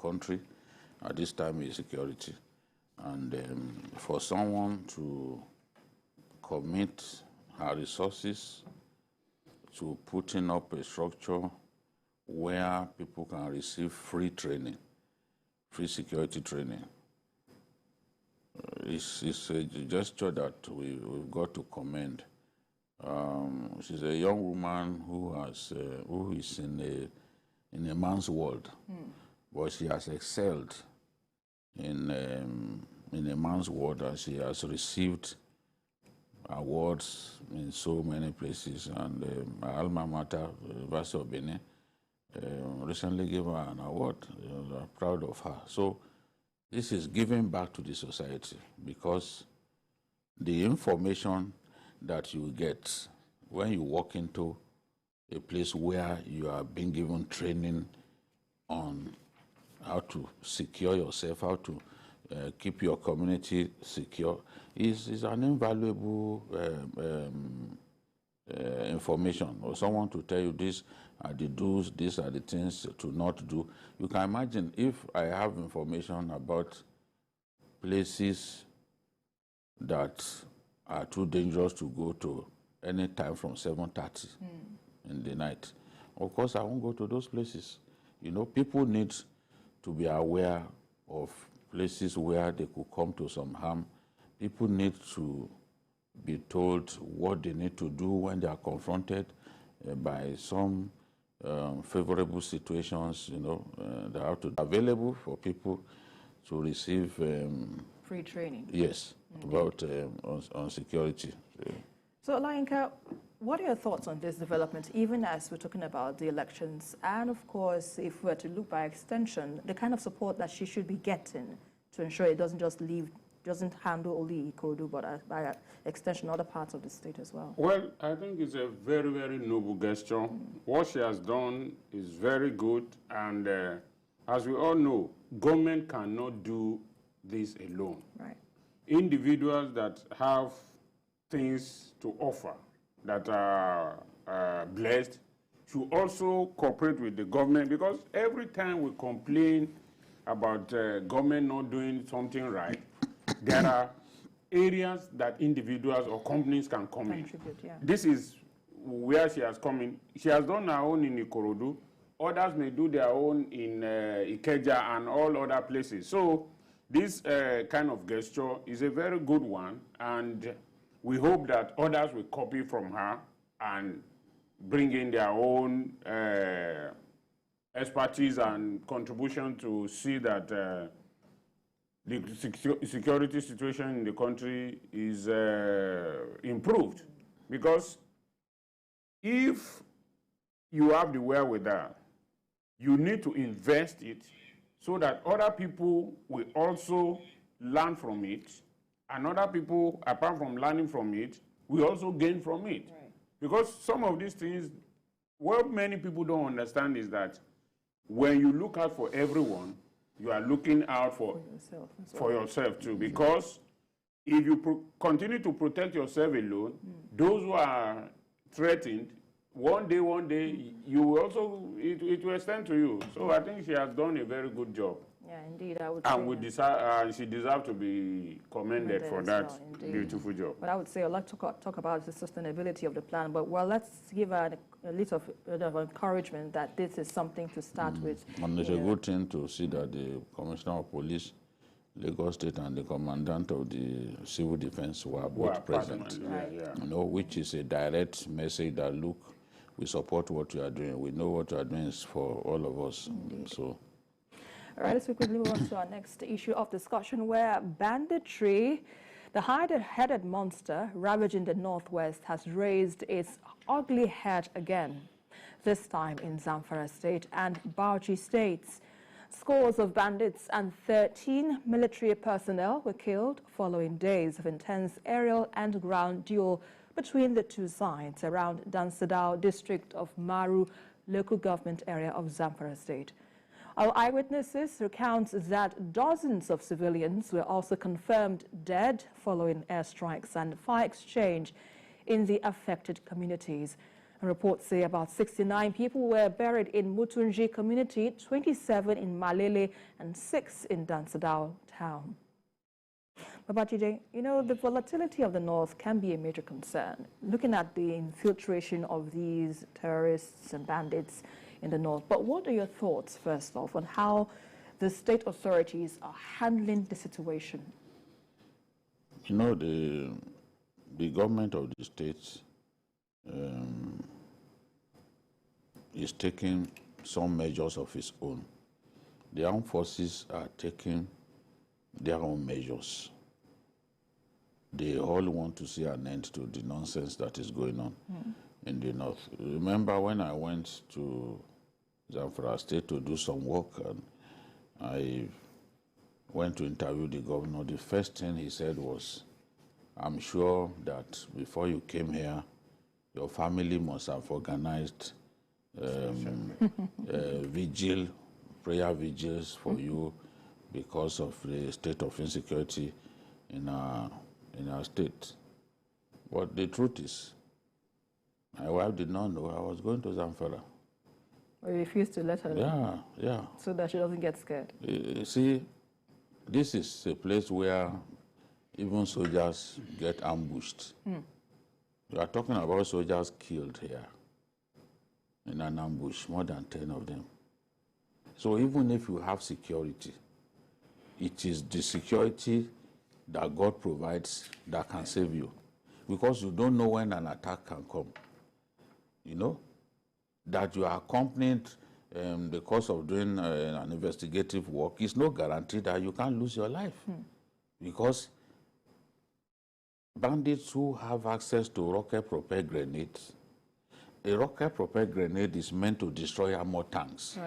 country at this time is security. And for someone to commit her resources to putting up a structure where people can receive free training, free security training, it's a gesture that we've got to commend. She's a young woman who is in a man's world, but she has excelled in a man's world, and she has received awards in so many places. And my alma mater, University of Benin, recently gave her an award. I'm proud of her. So this is giving back to the society, because the information that you get when you walk into a place where you are being given training on how to secure yourself, how to keep your community secure, is an invaluable information. Or someone to tell you these are the do's, these are the things to not do. You can imagine if I have information about places that are too dangerous to go to any time from 7:30 in the night. Of course, I won't go to those places. You know, people need to be aware of places where they could come to some harm. People need to be told what they need to do when they are confronted by some favorable situations, you know, that are available for people to receive free training. Yes, about on security. So, Lainka, what are your thoughts on this development, even as we're talking about the elections? And of course, if we're to look by extension, the kind of support that she should be getting to ensure it doesn't just doesn't handle only Ikorodu, but by extension other parts of the state as well? Well, I think it's a very, very noble gesture. What she has done is very good, and as we all know, government cannot do this alone. Right. Individuals that have things to offer that are blessed should also cooperate with the government, because every time we complain about government not doing something right, there are areas that individuals or companies can come in. Yeah. This is where she has come in. She has done her own in Ikorodu. Others may do their own in Ikeja and all other places. So this kind of gesture is a very good one, and we hope that others will copy from her and bring in their own expertise and contribution to see that the security situation in the country is improved. Because if you have the wherewithal, you need to invest it so that other people will also learn from it, and other people, apart from learning from it, will also gain from it. Right. Because some of these things, what many people don't understand is that when you look out for everyone, you are looking out for yourself too. Because if you continue to protect yourself alone, those who are threatened, one day, you will also, it will extend to you. So I think she has done a very good job. Yeah, indeed, I would say. She deserves to be commended for that beautiful job. But I would say I'd like to talk about the sustainability of the plan. But well, let's give her a little bit of encouragement that this is something to start with. And it's a good thing to see that the Commissioner of Police, Lagos State, and the Commandant of the Civil Defense were both present. Right. Yeah. You know, which is a direct message that, look, we support what you are doing. We know what you are doing is for all of us. Indeed. So. All right, let's quickly move on to our next issue of discussion, where banditry, the hide-headed monster ravaging the Northwest, has raised its ugly head again, this time in Zamfara State and Bauchi states. Scores of bandits and 13 military personnel were killed following days of intense aerial and ground duel between the two sides around Dansadau district of Maru local government area of Zamfara State. Our eyewitnesses recount that dozens of civilians were also confirmed dead following airstrikes and fire exchange in the affected communities. And reports say about 69 people were buried in Mutunji community, 27 in Malele, and 6 in Dansadau town. Babajide, you know, the volatility of the north can be a major concern. Looking at the infiltration of these terrorists and bandits in the north. But what are your thoughts, first off, on how the state authorities are handling the situation? You know, the government of the states is taking some measures of its own. The armed forces are taking their own measures. They all want to see an end to the nonsense that is going on in the north. Remember when I went to Zamfara State to do some work, and I went to interview the governor, the first thing he said was, I'm sure that before you came here, your family must have organized vigil, prayer vigils for you because of the state of insecurity in our state. But the truth is, my wife did not know I was going to Zamfara. Or you refused to let her know? Yeah. So that she doesn't get scared? See, this is a place where even soldiers get ambushed. You are talking about soldiers killed here in an ambush, more than 10 of them. So even if you have security, it is the security that God provides that can save you, because you don't know when an attack can come. You know, that you are accompanied the course of doing an investigative work is no guarantee that you can't lose your life, because bandits who have access to rocket-propelled grenades, a rocket-propelled grenade is meant to destroy armor tanks,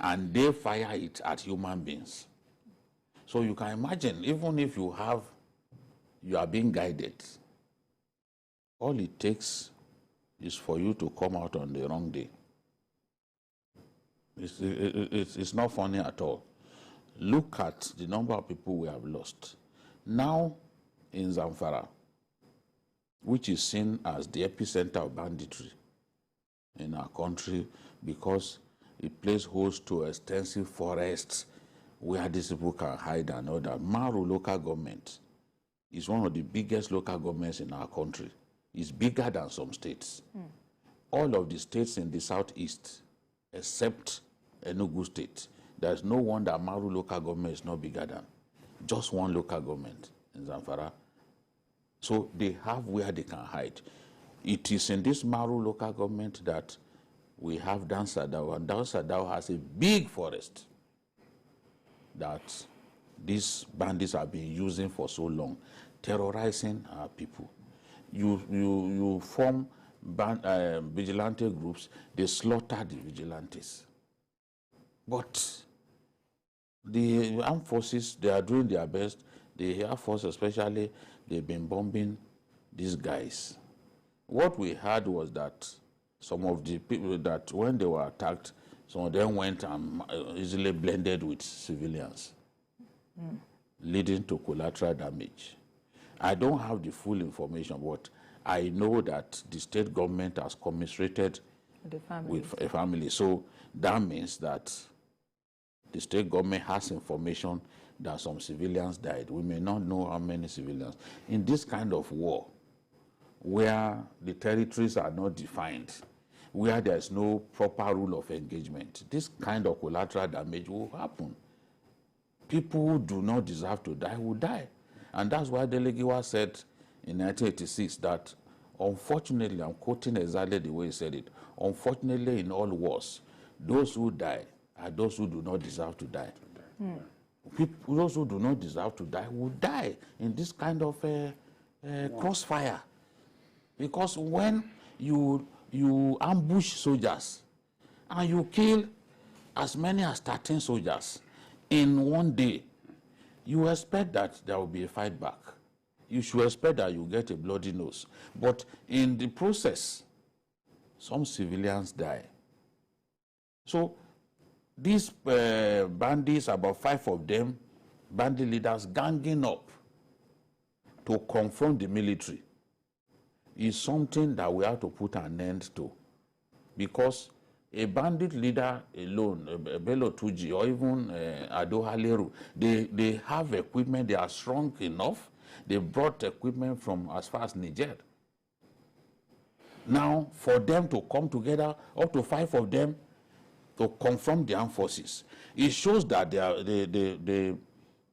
and they fire it at human beings. So you can imagine, even if you are being guided, all it takes is for you to come out on the wrong day. It's not funny at all. Look at the number of people we have lost. Now in Zamfara, which is seen as the epicenter of banditry in our country because it plays host to extensive forests where these people can hide and all that. Maru local government is one of the biggest local governments in our country. It's bigger than some states. All of the states in the southeast, except Enugu State, there's no one that Maru local government is not bigger than. Just one local government in Zamfara. So they have where they can hide. It is in this Maru local government that we have Dansadau, and Dansadau has a big forest that these bandits have been using for so long, terrorizing our people. You form vigilante groups, they slaughter the vigilantes. But the armed forces, they are doing their best. The Air Force especially, they've been bombing these guys. What we heard was that some of the people that when they were attacked, some of them went and easily blended with civilians, leading to collateral damage. I don't have the full information, but I know that the state government has commiserated with a family. So that means that the state government has information that some civilians died. We may not know how many civilians. In this kind of war, where the territories are not defined, where there's no proper rule of engagement, this kind of collateral damage will happen. People who do not deserve to die will die. And that's why Delegiwa said in 1986 that, unfortunately, I'm quoting exactly the way he said it, unfortunately in all wars, those who die are those who do not deserve to die. People, those who do not deserve to die will die in this kind of crossfire. Because when you ambush soldiers and you kill as many as 13 soldiers in one day, you expect that there will be a fight back. You should expect that you get a bloody nose. But in the process, some civilians die. So these bandits, about 5 of them, bandit leaders ganging up to confront the military, is something that we have to put an end to. because a bandit leader alone, Bello Tuji or even Ado Haleru, they have equipment, they are strong enough. They brought equipment from as far as Niger. Now, for them to come together, up to 5 of them, to confront the armed forces, it shows that they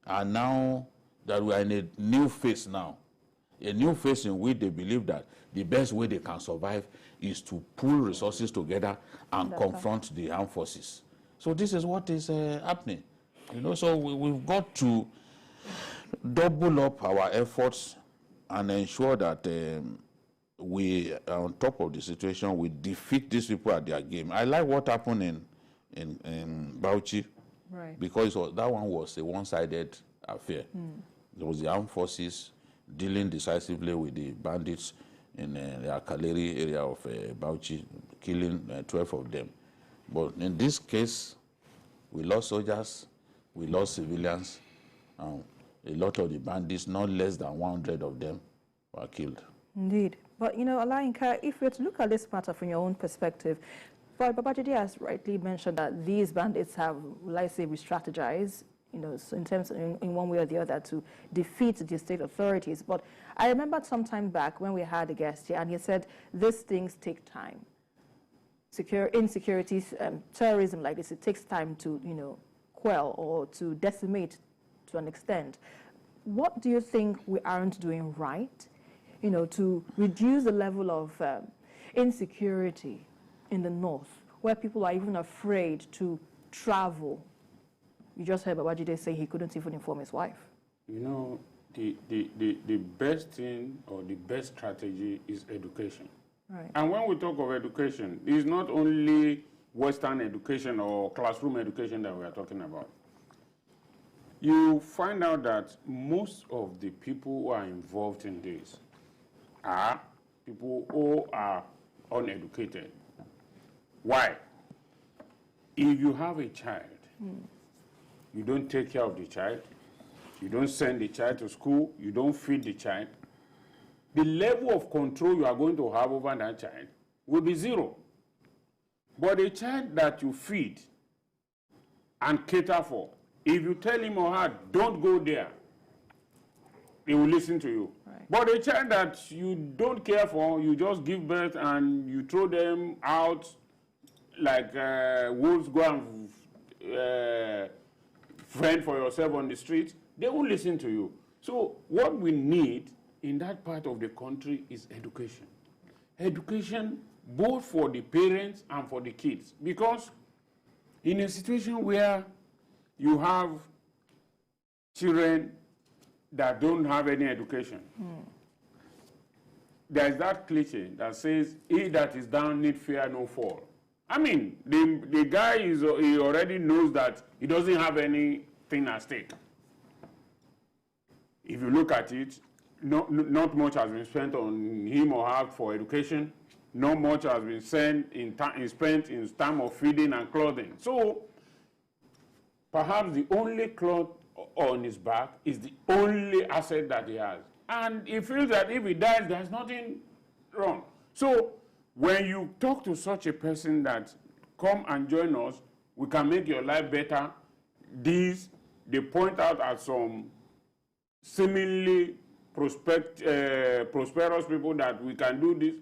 are now, that we are in a new phase now. A new phase in which they believe that the best way they can survive is to pool resources together and confront the armed forces. So this is what is happening. You know, so we've got to double up our efforts and ensure that we are on top of the situation. We defeat these people at their game. I like what happened in Bauchi, right, because that one was a one-sided affair. There was the armed forces dealing decisively with the bandits in the Akaleri area of Bauchi, killing 12 of them. But in this case, we lost soldiers, we lost civilians, a lot of the bandits, not less than 100 of them, were killed. Indeed. But, you know, Alainka, if you're to look at this matter from your own perspective, but Babajide has rightly mentioned that these bandits have, let's say, re-strategized, you know, in terms of, in one way or the other, to defeat the state authorities. But I remember some time back when we had a guest here, and he said these things take time. Insecurity, terrorism like this, it takes time to, you know, quell or to decimate to an extent. What do you think we aren't doing right, you know, to reduce the level of insecurity in the north, where people are even afraid to travel? You just heard Babajide say he couldn't even inform his wife. You know, the best thing or the best strategy is education. Right. And when we talk of education, it's not only Western education or classroom education that we are talking about. You find out that most of the people who are involved in this are people who are uneducated. Why? If you have a child, you don't take care of the child, you don't send the child to school, you don't feed the child, the level of control you are going to have over that child will be zero. But a child that you feed and cater for, if you tell him or her, don't go there, they will listen to you. Right. But a child that you don't care for, you just give birth and you throw them out like wolves go and fend for yourself on the street, they won't listen to you. So what we need in that part of the country is education. Education both for the parents and for the kids. Because in a situation where you have children that don't have any education, there's that cliche that says, he that is down need fear no fall. I mean, the guy he already knows that he doesn't have anything at stake. If you look at it, not much has been spent on him or her for education. Not much has been spent in time of feeding and clothing. So perhaps the only cloth on his back is the only asset that he has. And he feels that if he dies, there's nothing wrong. So when you talk to such a person that, come and join us, we can make your life better, they point out at some seemingly prosperous people that we can do this,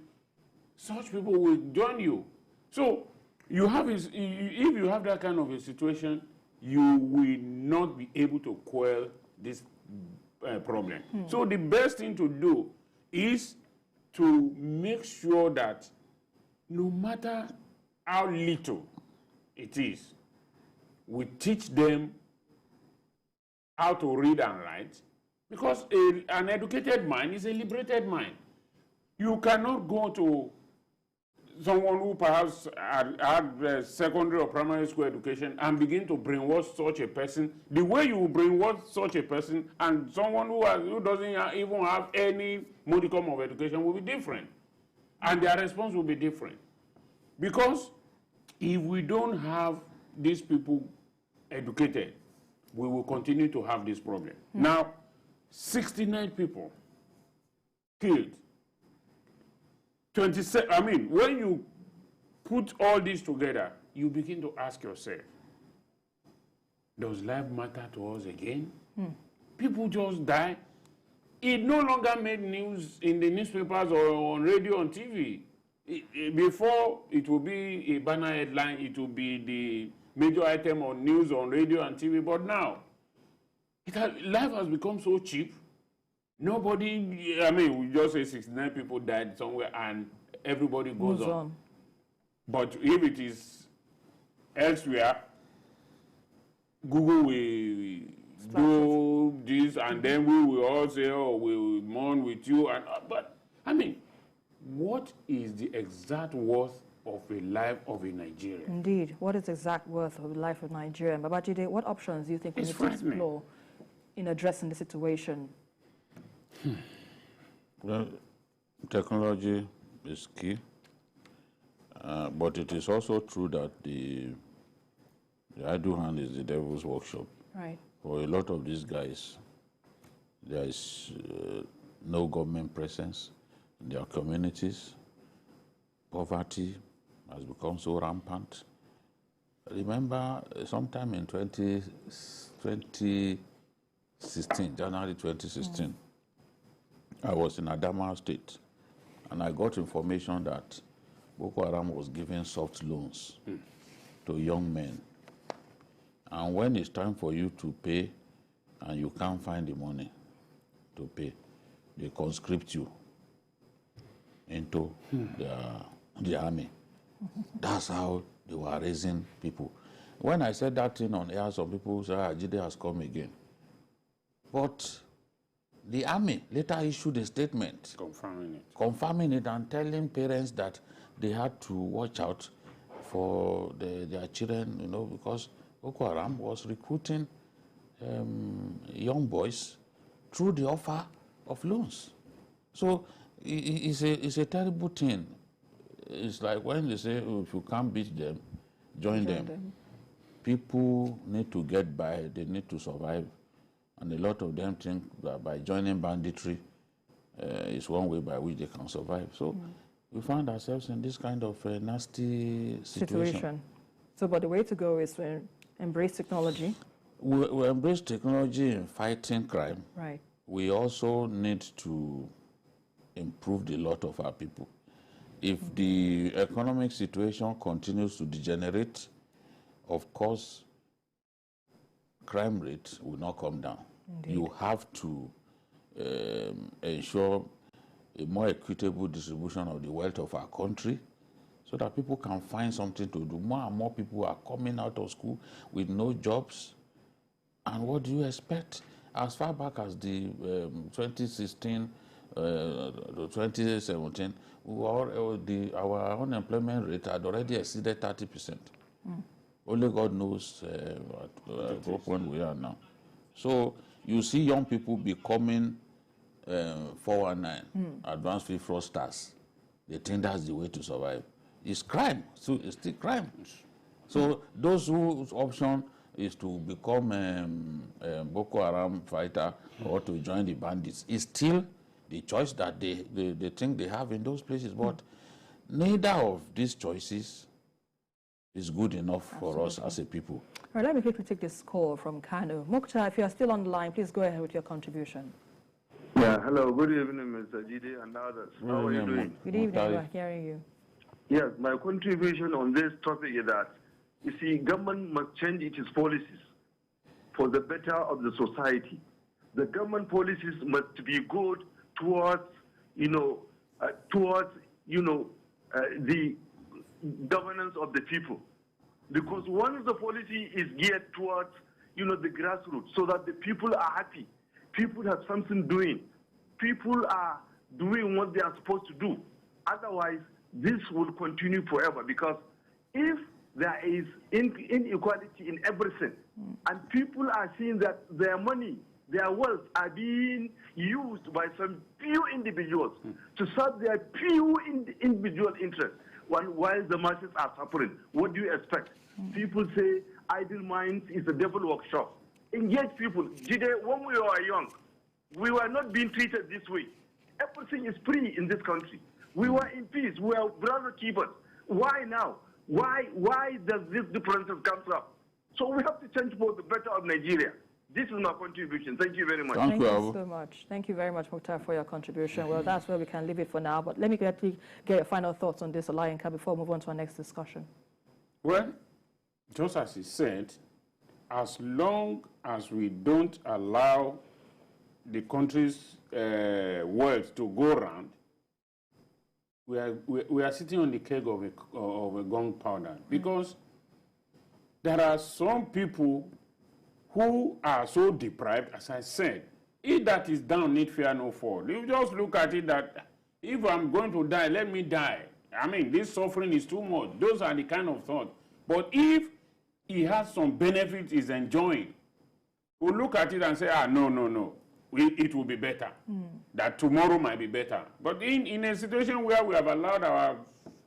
such people will join you. So you have if you have that kind of a situation, you will not be able to quell this problem. So the best thing to do is to make sure that no matter how little it is, we teach them how to read and write, because an educated mind is a liberated mind. You cannot go to someone who perhaps had secondary or primary school education and begin to brainwash such a person. The way you brainwash such a person and someone who doesn't even have any modicum of education will be different. And their response will be different. Because if we don't have these people educated, we will continue to have this problem. Now, 69 people killed. 27, I mean, when you put all this together, you begin to ask yourself, does life matter to us again? People just die. It no longer made news in the newspapers or on radio, on TV. Before, it would be a banner headline, it would be the major item on news, on radio and TV, but now, life has become so cheap. Nobody, I mean, we just say 69 people died somewhere and everybody goes on. But if it is elsewhere, Google will do this, and then we will all say, oh, we will mourn with you. But, I mean, what is the exact worth of a life of a Nigerian? Indeed. What is the exact worth of the life of Nigerian? Babajide, what options do you think we need to explore in addressing the situation? Well, technology is key, but it is also true that the idle hand is the devil's workshop. Right. For a lot of these guys, there is no government presence in their communities. Poverty has become so rampant. Remember, sometime in 2016, January 2016, I was in Adamawa State, and I got information that Boko Haram was giving soft loans to young men. And when it's time for you to pay and you can't find the money to pay, they conscript you into the army. That's how they were raising people. When I said that thing on air, some people said, Jide has come again. But the army later issued a statement confirming it and telling parents that they had to watch out for their children, you know, because Boko Haram was recruiting young boys through the offer of loans. So it's a terrible thing. It's like when they say, oh, if you can't beat them, join them. People need to get by, they need to survive. And a lot of them think that by joining banditry is one way by which they can survive. So we find ourselves in this kind of nasty situation. So, but the way to go is to embrace technology. We embrace technology in fighting crime. Right. We also need to improve the lot of our people. If the economic situation continues to degenerate, of course, crime rate will not come down. Indeed. You have to ensure a more equitable distribution of the wealth of our country so that people can find something to do. More and more people are coming out of school with no jobs. And what do you expect? As far back as the 2016, 2017, our unemployment rate had already exceeded 30%. Only God knows at what point we are now. So you see young people becoming 419, advanced fee fraudsters. They think that's the way to survive. It's crime, so it's still crime. So those whose option is to become a Boko Haram fighter or to join the bandits is still the choice that they think they have in those places. But neither of these choices is good enough for us as a people. All right, let me quickly take this call from Kano. Mukhtar, if you are still on the line, please go ahead with your contribution. Yeah, hello, good evening, Mr. Jide and others. How are you doing? Good evening, we are hearing you. Yes, my contribution on this topic is that, you see, government must change its policies for the better of the society. The government policies must be good towards, the governance of the people. Because once the policy is geared towards, the grassroots, so that the people are happy, people have something doing, people are doing what they are supposed to do. Otherwise, this will continue forever, because if there is inequality in everything, and people are seeing that their money, their wealth are being used by some few individuals to serve their few individual interests, while the masses are suffering, what do you expect? People say idle minds is a devil workshop. Engage people. Jide, when we were young, we were not being treated this way. Everything is free in this country. We were in peace. We were brother keepers. Why now? Why does this difference come up? So we have to change for the better of Nigeria. This is my contribution. Thank you very much. Thank you so much. Thank you very much, Mukhtar, for your contribution. Well, that's where we can leave it for now. But let me get your final thoughts on this, Olayinka, before we move on to our next discussion. Well, just as he said, as long as we don't allow the country's wealth to go around, we are sitting on the keg of a gunpowder. Because there are some people who are so deprived, as I said. He that is down need fear no fall. You just look at it that if I'm going to die, let me die. I mean, this suffering is too much. Those are the kind of thoughts. But if he has some benefit he's enjoying, we'll look at it and say, no. It will be better. That tomorrow might be better. But in a situation where we have allowed our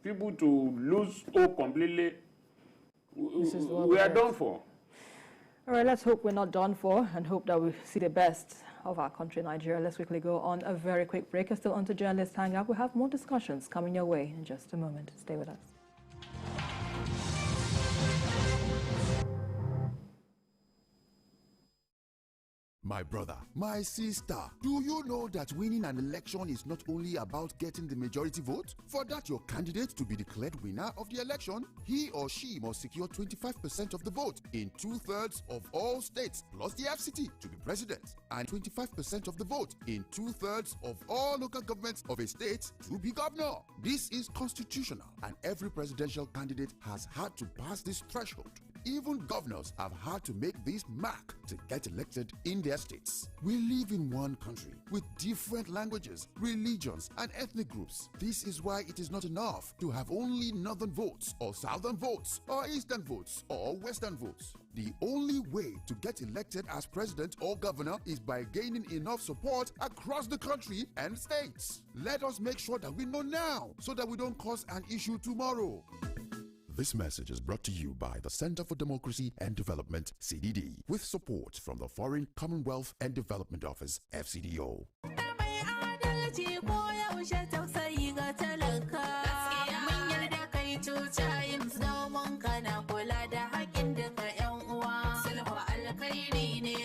people to lose hope completely, we are done for. All right, let's hope we're not done for and hope that we see the best of our country, Nigeria. Let's quickly go on a very quick break. You're still on to Journalist Hangout. We'll have more discussions coming your way in just a moment. Stay with us. My brother, my sister, do you know that winning an election is not only about getting the majority vote? For that your candidate to be declared winner of the election, he or she must secure 25% of the vote in 2/3 of all states plus the FCT to be president, and 25% of the vote in 2/3 of all local governments of a state to be governor. This is constitutional, and every presidential candidate has had to pass this threshold. Even governors have had to make this mark to get elected in their states. We live in one country with different languages, religions, and ethnic groups. This is why it is not enough to have only northern votes, or southern votes, or eastern votes, or western votes. The only way to get elected as president or governor is by gaining enough support across the country and states. Let us make sure that we know now so that we don't cause an issue tomorrow. This message is brought to you by the Center for Democracy and Development, CDD, with support from the Foreign Commonwealth and Development Office, FCDO.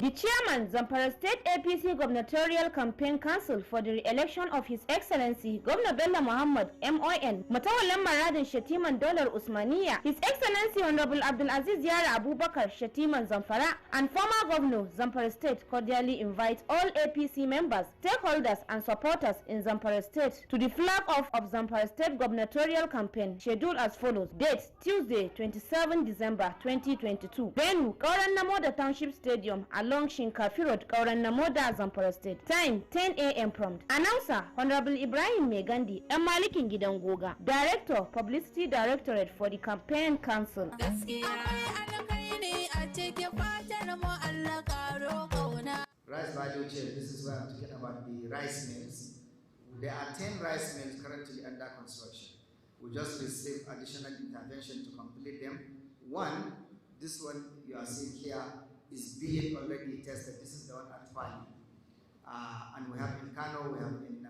The chairman, Zamfara State APC Gubernatorial Campaign Council for the re-election of His Excellency Governor Bello Muhammad, MON, Matawallan Maradin Shatiman Dolar Usmaniya, His Excellency Honorable Abdulaziz Yara Abubakar Shatiman Zamfara, and former Governor Zamfara State cordially invite all APC members, stakeholders, and supporters in Zamfara State to the flag off of Zamfara State Gubernatorial Campaign, scheduled as follows. Date, Tuesday, 27 December 2022. Venue, Kauran Namoda Township Stadium, along Shinkafi Road, Kauran Namoda, Zamfara State. Time, 10 a.m. prompt. Announcer, Honorable Ibrahim Megandi, Malikin Gidangoga, Director, Publicity Directorate for the Campaign Council. Rice value chain, this is where I'm talking about the rice mills. There are 10 rice mills currently under construction. We just received additional intervention to complete them. One, this one you are seeing here, is being already tested. This is the one at Pali. And we have in Kano, we have in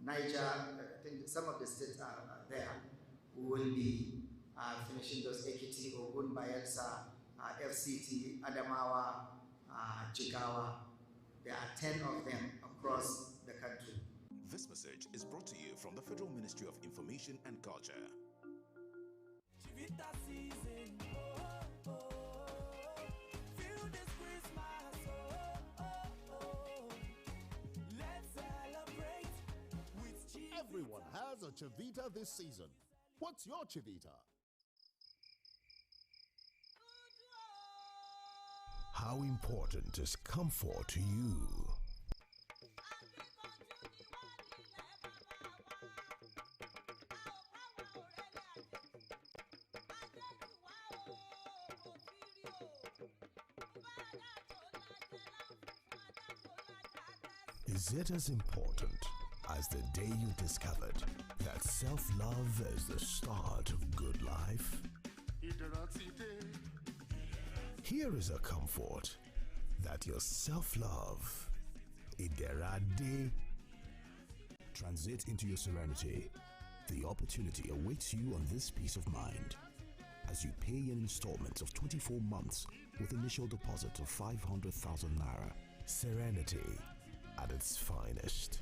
Niger, I think some of the states are there. We will be finishing those Ekiti, Ogun, Bayelsa, FCT, Adamawa, Jigawa. There are 10 of them across the country. This message is brought to you from the Federal Ministry of Information and Culture. Everyone has a Chivita this season. What's your Chivita? How important is comfort to you? Is it as important as the day you discovered that self-love is the start of good life? Here is a comfort that your self-love, Iderade, transit into your serenity The opportunity awaits you on this peace of mind as you pay in installments of 24 months with initial deposit of 500,000 naira. Serenity at its finest.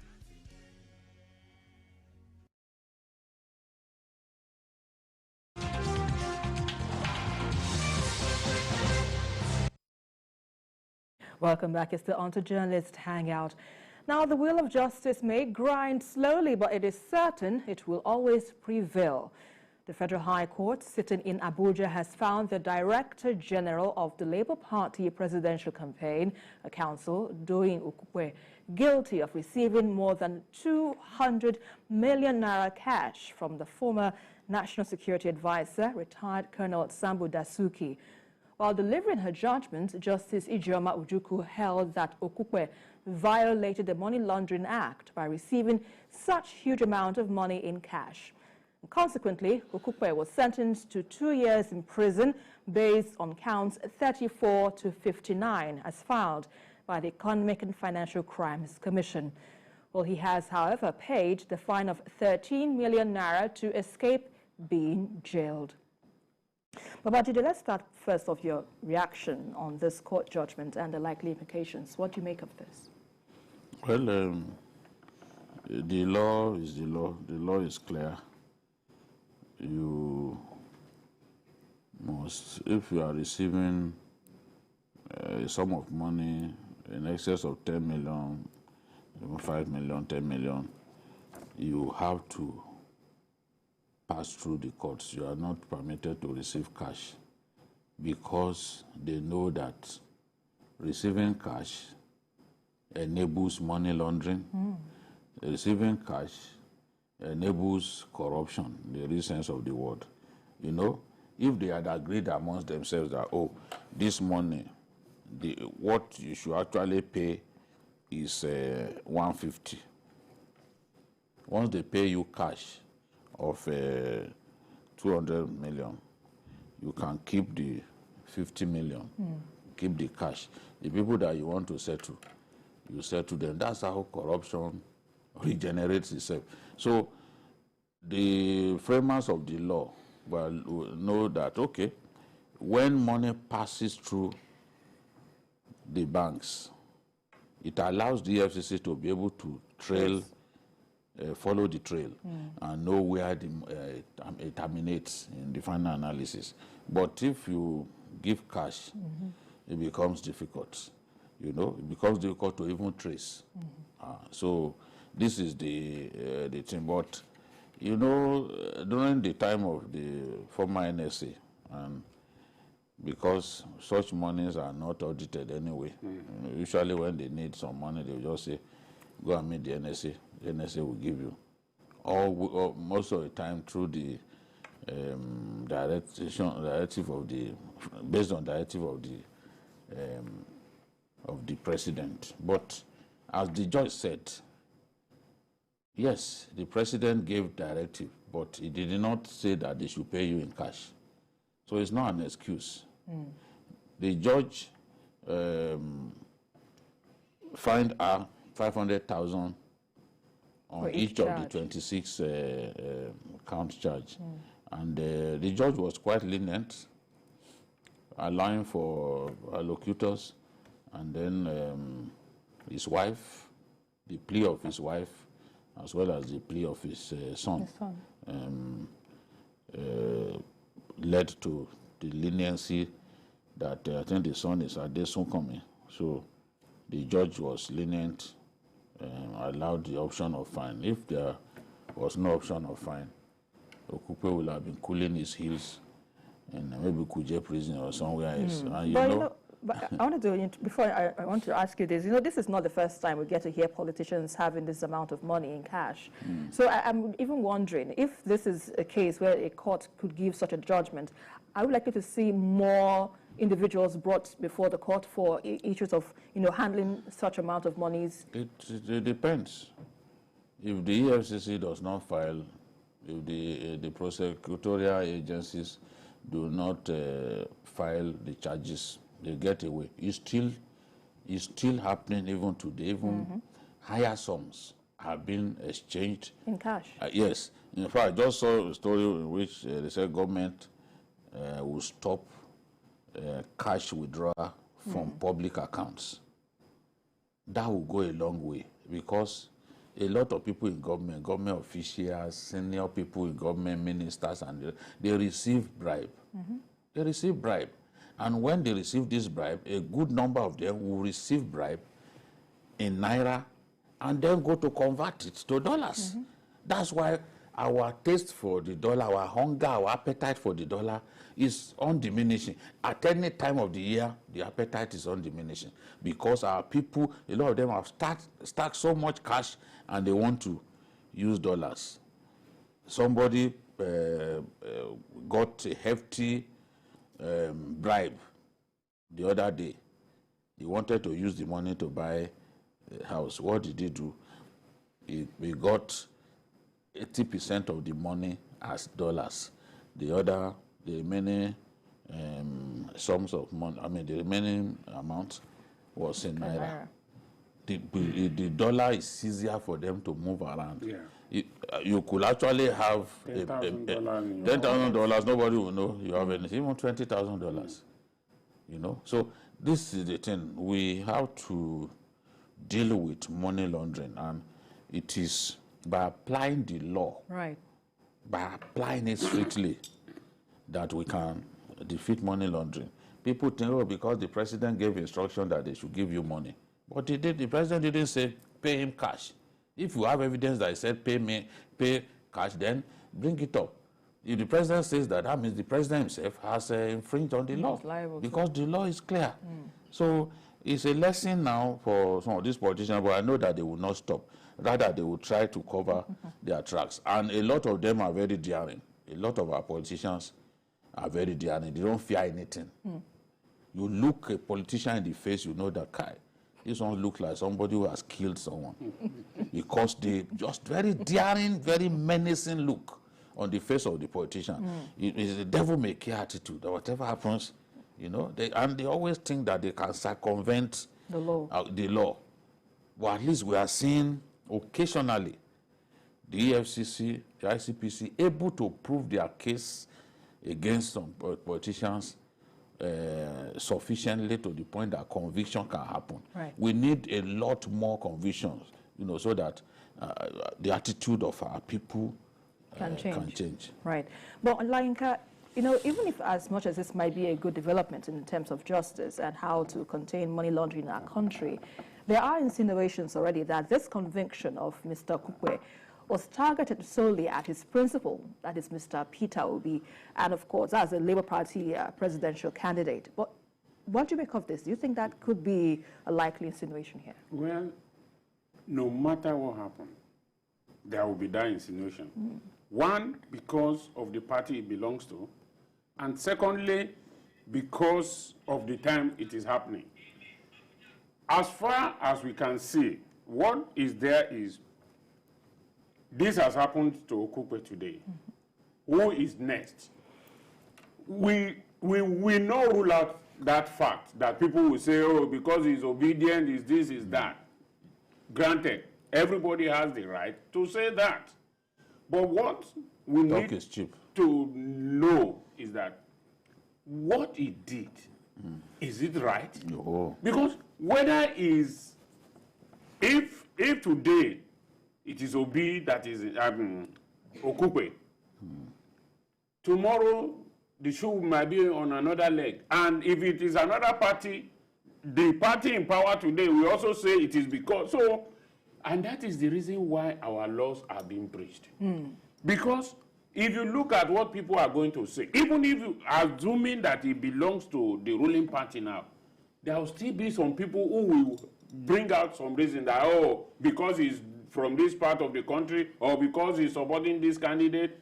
Welcome back. It's the On to Journalist Hangout. Now, the wheel of justice may grind slowly, but it is certain it will always prevail. The Federal High Court, sitting in Abuja, has found the Director General of the Labour Party Presidential Campaign, a council, Doyin Ukukwe, guilty of receiving more than 200 million naira cash from the former National Security Advisor, retired Colonel Sambu Dasuki. While delivering her judgment, Justice Ijeoma Ujuku held that Okukwe violated the Money Laundering Act by receiving such huge amount of money in cash. Consequently, Okukwe was sentenced to 2 years in prison based on counts 34 to 59 as filed by the Economic and Financial Crimes Commission. Well, he has, however, paid the fine of 13 million naira to escape being jailed. Babajide, let's start first of your reaction on this court judgment and the likely implications. What do you make of this? Well, the law is the law. The law is clear. You must, if you are receiving a sum of money in excess of 10 million, 5 million, 10 million, you have to pass through the courts. You are not permitted to receive cash because they know that receiving cash enables money laundering. Receiving cash enables corruption, in the real sense of the word. You know, if they had agreed amongst themselves that, oh, this money, what you should actually pay is 150. Once they pay you cash of 200 million, you can keep the 50 million, keep the cash. The people that you want to settle, you settle them. That's how corruption regenerates itself. So the framers of the law will know that, okay, when money passes through the banks, it allows the FCC to be able to trail, follow the trail and know where it terminates in the final analysis. But if you give cash, it becomes difficult. You know, it becomes difficult to even trace. So this is the thing. But you know, during the time of the former NSA, and because such monies are not audited anyway, usually when they need some money, they will just say, go and meet the NSA. The NSA will give you. Or most of the time through the directive of the, based on directive of the president. But as the judge said, yes, the president gave directive, but he did not say that they should pay you in cash. So it's not an excuse. The judge fined her 500,000 on each of the 26 count charge. And the judge was quite lenient, allowing for allocutors, and then his wife, the plea of his wife, as well as the plea of his son, led to the leniency that I think the son is Adesunkami. So the judge was lenient, allowed the option of fine. If there was no option of fine, Okupe will have been cooling his heels in maybe Kuje prison or somewhere else. And you know, but I want to before I want to ask you this. You know, this is not the first time we get to hear politicians having this amount of money in cash. So I'm even wondering if this is a case where a court could give such a judgment. I would like you to see more individuals brought before the court for issues of, you know, handling such amount of monies. It depends. If the EFCC does not file, if the prosecutorial agencies do not file the charges, they get away. It's still happening even today. Even higher sums have been exchanged In cash? Yes, In fact, I just saw a story in which they said government will stop cash withdrawal from public accounts. That will go a long way because a lot of people in government officials, senior people in government, ministers, and they receive bribe. They receive bribe. And when they receive this bribe, a good number of them will receive bribe in naira and then go to convert it to dollars. That's why our taste for the dollar, our hunger, our appetite for the dollar is undiminishing. At any time of the year, the appetite is undiminishing because our people, a lot of them have stacked so much cash and they want to use dollars. Somebody got a hefty bribe the other day. He wanted to use the money to buy a house. What did he do? He got 80% of the money as dollars. The remaining sums of money, the remaining amount was in naira. The dollar is easier for them to move around. Yeah. You could actually have $10,000. Nobody will know you have anything. Even $20,000. You know. So this is the thing. We have to deal with money laundering, and it is by applying the law, right? By applying it strictly, that we can defeat money laundering. People think, oh, because the president gave instruction that they should give you money. But the president didn't say pay him cash. If you have evidence that he said pay cash, then bring it up. If the president says that, that means the president himself has infringed on the law because the law is clear. So it's a lesson now for some of these politicians, but I know that they will not stop. Rather, they will try to cover their tracks. And a lot of them are very daring. A lot of our politicians are very daring. They don't fear anything. You look a politician in the face, you know that guy. This one looks like somebody who has killed someone. Because they just very daring, very menacing look on the face of the politician. It's a devil may care attitude. Whatever happens, you know, they always think that they can circumvent the law. But at least we are seeing occasionally the EFCC, the ICPC able to prove their case against some politicians sufficiently to the point that conviction can happen. Right. We need a lot more convictions, you know, so that the attitude of our people can change. Right. But Lainka, you know, even if as much as this might be a good development in terms of justice and how to contain money laundering in our country, there are insinuations already that this conviction of Mr. Kukwe was targeted solely at his principal, that is Mr. Peter Obi, and of course, as a Labour Party presidential candidate. But what do you make of this? Do you think that could be a likely insinuation here? Well, no matter what happens, there will be that insinuation. One, because of the party it belongs to, and secondly, because of the time it is happening. As far as we can see, what is there is, this has happened to Okukwe today. Who is next? We not rule out that fact that people will say, oh, because he's obedient, is this, is that. Granted, everybody has the right to say that. But what we need to know is that what he did, is it right? No. Because whether if today it is Obi that is Okukwe, tomorrow the shoe might be on another leg. And if it is another party, the party in power today, we also say it is because. So, and that is the reason why our laws are being breached. Because if you look at what people are going to say, even if you are assuming that it belongs to the ruling party now, there will still be some people who will bring out some reason that, oh, because he's from this part of the country, or because he's supporting this candidate.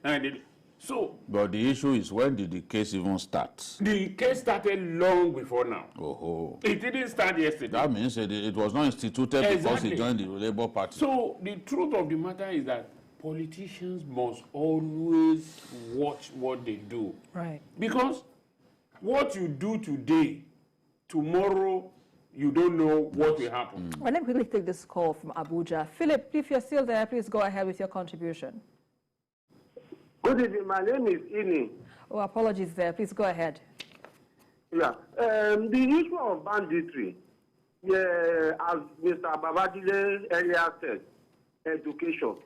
So, but the issue is, when did the case even start? The case started long before now. It didn't start yesterday. That means it was not instituted because he joined the Labour Party. So the truth of the matter is that politicians must always watch what they do. Right. Because what you do today, tomorrow, you don't know what will happen. Well, let me quickly take this call from Abuja. Philip, if you're still there, please go ahead with your contribution. Good evening. My name is Ini. Oh, apologies there. Please go ahead. Yeah. The issue of banditry, as Mr. Babajide earlier said, education.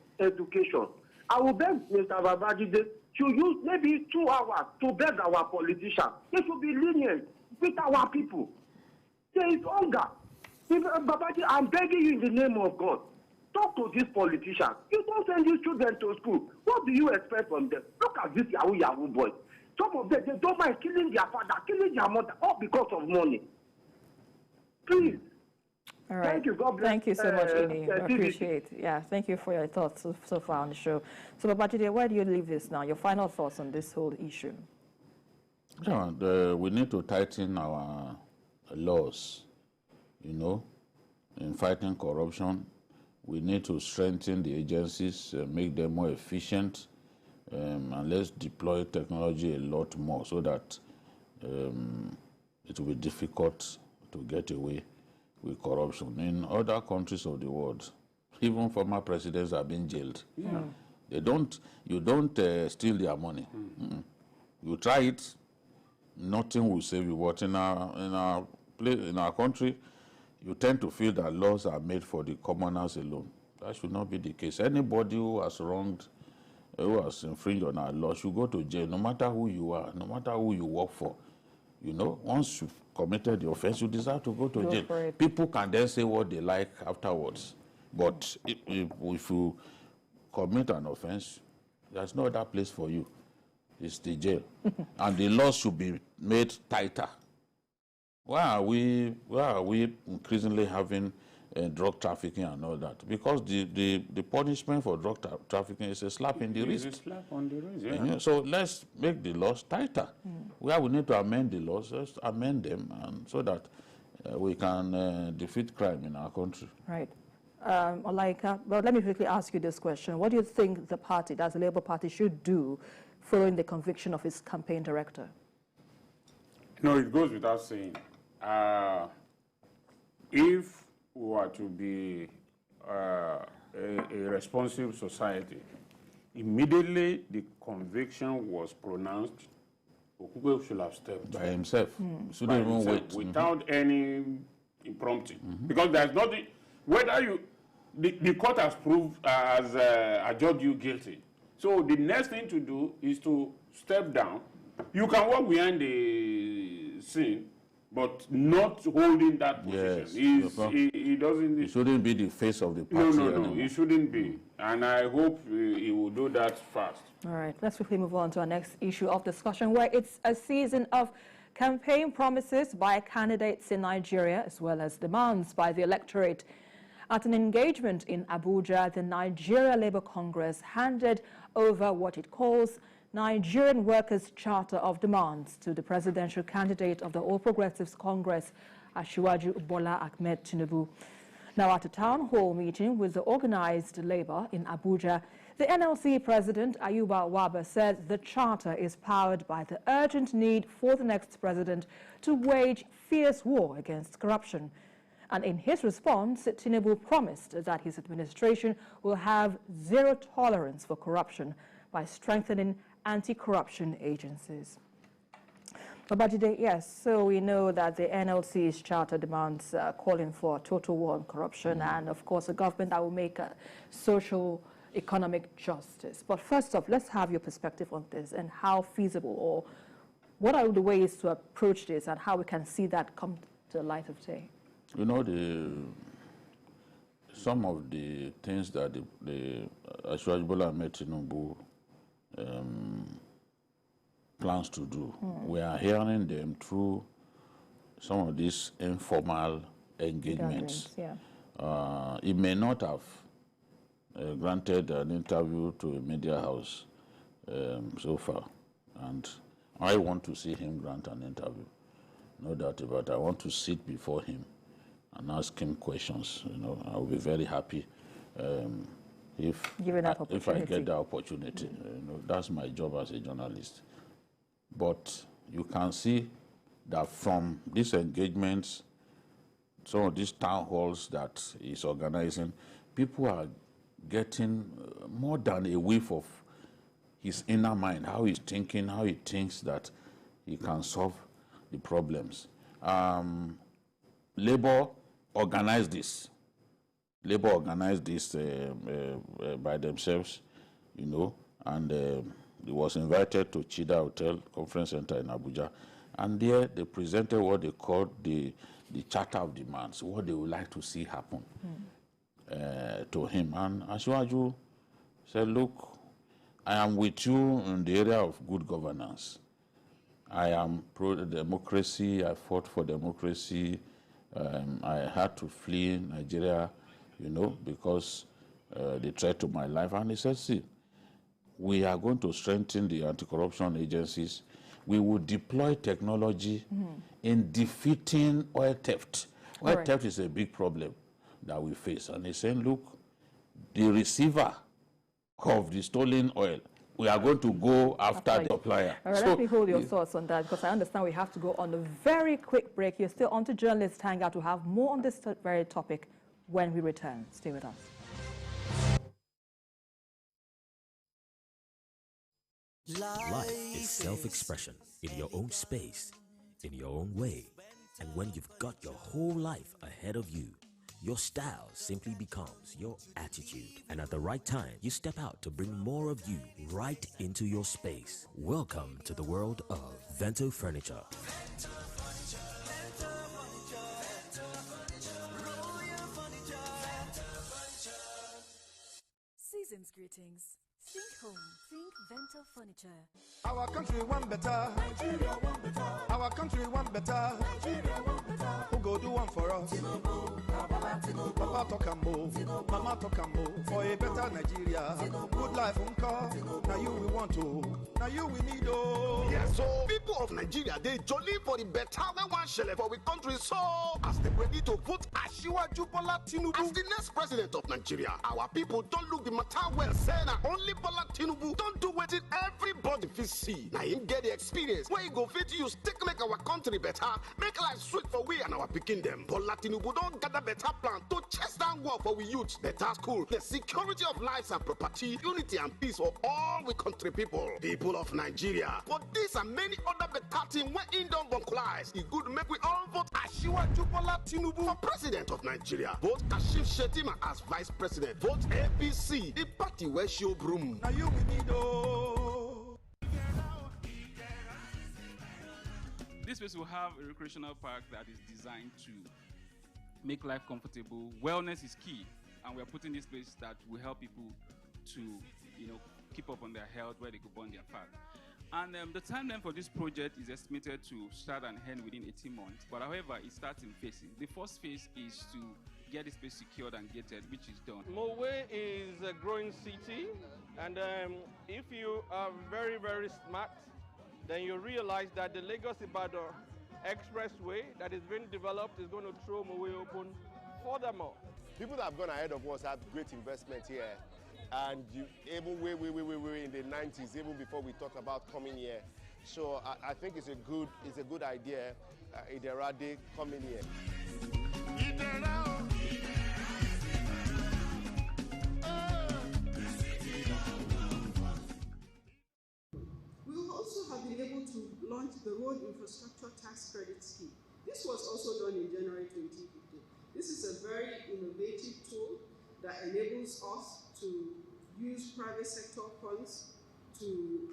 I will beg Mr. Babajide to use maybe 2 hours to beg our politicians. They should be lenient with our people. There is hunger. Babajide, I'm begging you in the name of God. Talk to these politicians. You don't send these children to school. What do you expect from them? Look at this Yahoo boy. Some of them, they don't mind killing their father, killing their mother, all because of money. Please. All right. Thank you. God bless. Thank you so much, Ini. I appreciate it. Yeah, thank you for your thoughts so far on the show. So, Babajide, where do you leave this now? Your final thoughts on this whole issue? Yeah, we need to tighten our laws, in fighting corruption. We need to strengthen the agencies, make them more efficient, and let's deploy technology a lot more so that it will be difficult to get away with corruption. In other countries of the world, even former presidents have been jailed. Yeah. You don't steal their money. You try it, nothing will save you. But in our country, you tend to feel that laws are made for the commoners alone. That should not be the case. Anybody who has wronged, who has infringed on our law should go to jail, no matter who you are, no matter who you work for. Once you've committed the offense, you deserve to go to jail. People can then say what they like afterwards. But if you commit an offense, there's no other place for you. It's the jail. And the laws should be made tighter. Why are we increasingly having drug trafficking and all that? Because the punishment for drug trafficking is a slap in the wrist. It's a slap on the wrist, yeah. So let's make the laws tighter. Where we need to amend the laws, let's amend them, and so that we can defeat crime in our country. Right. Olaika, but let me quickly ask you this question. What do you think the party, that's the Labour Party, should do following the conviction of its campaign director? No, it goes without saying. If we were to be a responsive society, immediately the conviction was pronounced, Okugwe should have stepped by himself. Shouldn't even wait. Without any impromptu. Because there's nothing, whether the court has adjudged you guilty. So the next thing to do is to step down. You can walk behind the scene, but not holding that position. Yes. He doesn't. He shouldn't be the face of the party. No, he shouldn't be. And I hope he will do that fast. All right, let's quickly move on to our next issue of discussion, where it's a season of campaign promises by candidates in Nigeria, as well as demands by the electorate. At an engagement in Abuja, the Nigeria Labour Congress handed over what it calls Nigerian Workers' Charter of Demands to the presidential candidate of the All Progressives Congress, Asiwaju Bola Ahmed Tinubu. Now, at a town hall meeting with the organized Labour in Abuja, the NLC president, Ayuba Waba, said the charter is powered by the urgent need for the next president to wage fierce war against corruption. And in his response, Tinubu promised that his administration will have zero tolerance for corruption by strengthening anti-corruption agencies. Babajide, yes, so we know that the NLC's charter demands calling for total war on corruption and, of course, a government that will make social economic justice. But first off, let's have your perspective on this and how feasible, or what are the ways to approach this and how we can see that come to the light of day? Some of the things that the Asiwaju Bola Ahmed Tinubu plans to do, we are hearing them through some of these informal engagements. He may not have granted an interview to a media house so far, and I want to see him grant an interview, no doubt about it. I want to sit before him and ask him questions. I'll be very happy if I get the opportunity. That's my job as a journalist. But you can see that from these engagements, some of these town halls that he's organizing, people are getting more than a whiff of his inner mind, how he's thinking, how he thinks that he can solve the problems. Labour organized this. Labour organized this by themselves, you know, and he was invited to Chida Hotel Conference Center in Abuja. And there they presented what they called the Charter of Demands, what they would like to see happen to him. And Asiwaju said, look, I am with you in the area of good governance. I am pro-democracy. I fought for democracy. I had to flee Nigeria, you know, because they threat to my life. And he said, see, we are going to strengthen the anti-corruption agencies. We will deploy technology in defeating oil theft. Oil theft is a big problem that we face. And he's saying, look, the receiver of the stolen oil, we are going to go after the supplier. All right, so, let me hold your thoughts on that, because I understand we have to go on a very quick break. You're still on to Journalist Hangout to have more on this very topic when we return. Stay with us. Life is self-expression in your own space, in your own way. And when you've got your whole life ahead of you, your style simply becomes your attitude. And at the right time, you step out to bring more of you right into your space. Welcome to the world of Vento Furniture. Season's greetings. Think home, think Vento Furniture. Our country one better. Nigeria one better. Our country one better. Nigeria one better. Who go do one for us? Papa talk and move, Mama talk and move. For a better Nigeria, good life uncle. Now you we want to, now you we need oh. Yeah, so people of Nigeria, they jolly for the better we want shele for we country. So as they ready to vote Asiwaju Bola Tinubu as the next president of Nigeria, our people don't look the matter well. Say na only Bola Tinubu don't do what everybody fit see. Now him get the experience where he go fit use take make our country better, make life sweet for we and our picking them. Bola Tinubu don't gather better plan to chase down work for we youth, better school, the security of lives and property, unity and peace for all we country people of Nigeria. For this and many other better things when in don't vocalize, it good make we all vote Asiwaju Bola Tinubu for president of Nigeria. Vote Kashim Shettima as vice president. Vote APC, the party where show broom. Now you we need oh. This place will have a recreational park that is designed to make life comfortable. Wellness is key, and we're putting this place that will help people to, you know, keep up on their health where they go burn their fat. And the timeline for this project is estimated to start and end within 18 months. But however, it starts in phases. The first phase is to get this place secured and gated, which is done. Mowe is a growing city, and if you are very, very smart, then you realize that the Lagos-Ibadan expressway that is being developed is going to throw Mowe open furthermore. People that have gone ahead of us have great investment here, and even way in the 90s, even before we thought about coming here. So I think it's a good idea. Iderade coming here. We will also have been able to launch the Road Infrastructure Tax Credit Scheme. This was also done in January 2015. This is a very innovative tool that enables us to use private sector funds to,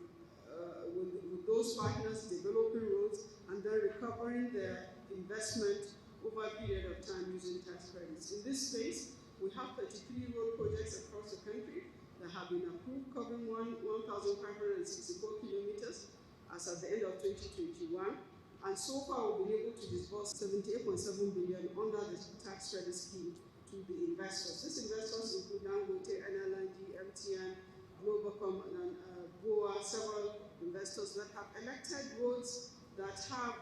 with those partners, developing roads and then recovering their investment over a period of time using tax credits. In this space, we have 33 road projects across the country that have been approved, covering 1,564 kilometers as at the end of 2021. And so far, we've been able to disburse 78.7 billion under the tax credit scheme to the investors. These investors include Dangote, NLNG, MTN, Globacom, and Goa, several investors that have elected roads that have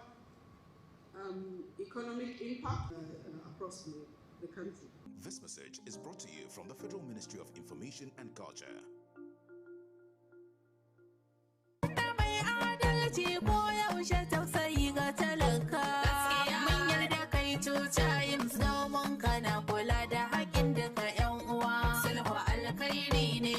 economic impact across the country. This message is brought to you from the Federal Ministry of Information and Culture.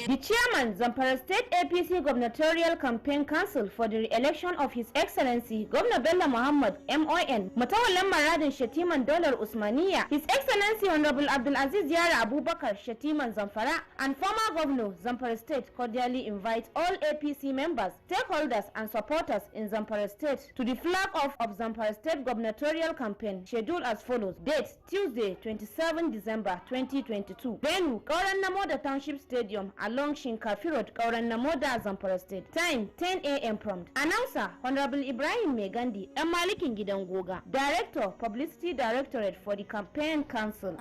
The chairman, Zamfara State APC Gubernatorial Campaign Council for the re-election of His Excellency Governor Bello Muhammad MON, Matawallan Maradin Shetiman Dolar Usmaniya, His Excellency Honorable Abdulaziz Yara Abubakar Shetiman Zamfara, and former Governor Zamfara State cordially invite all APC members, stakeholders, and supporters in Zamfara State to the flag off of Zamfara State Gubernatorial Campaign, scheduled as follows. Date, Tuesday, 27 December 2022. Venue, Kauran Namoda Township Stadium along Shinkafi Road, Kauran Namoda, Zamfara State. Time, 10 a.m. prompt. Announcer, Honorable Ibrahim Megandi, Malikin Gidangoga, Director, Publicity Directorate for the Campaign Council.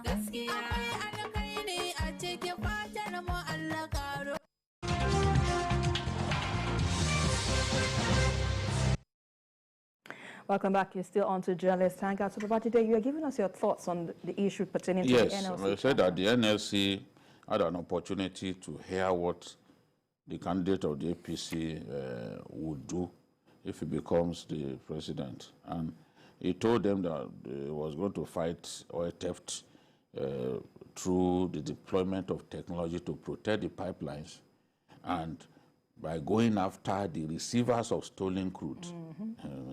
Welcome back. You're still on to Journalist Hangout. So, today you are giving us your thoughts on the issue pertaining to the NLC. Yes, I said that the NLC had an opportunity to hear what the candidate of the APC would do if he becomes the president. And he told them that he was going to fight oil theft through the deployment of technology to protect the pipelines and by going after the receivers of stolen crude.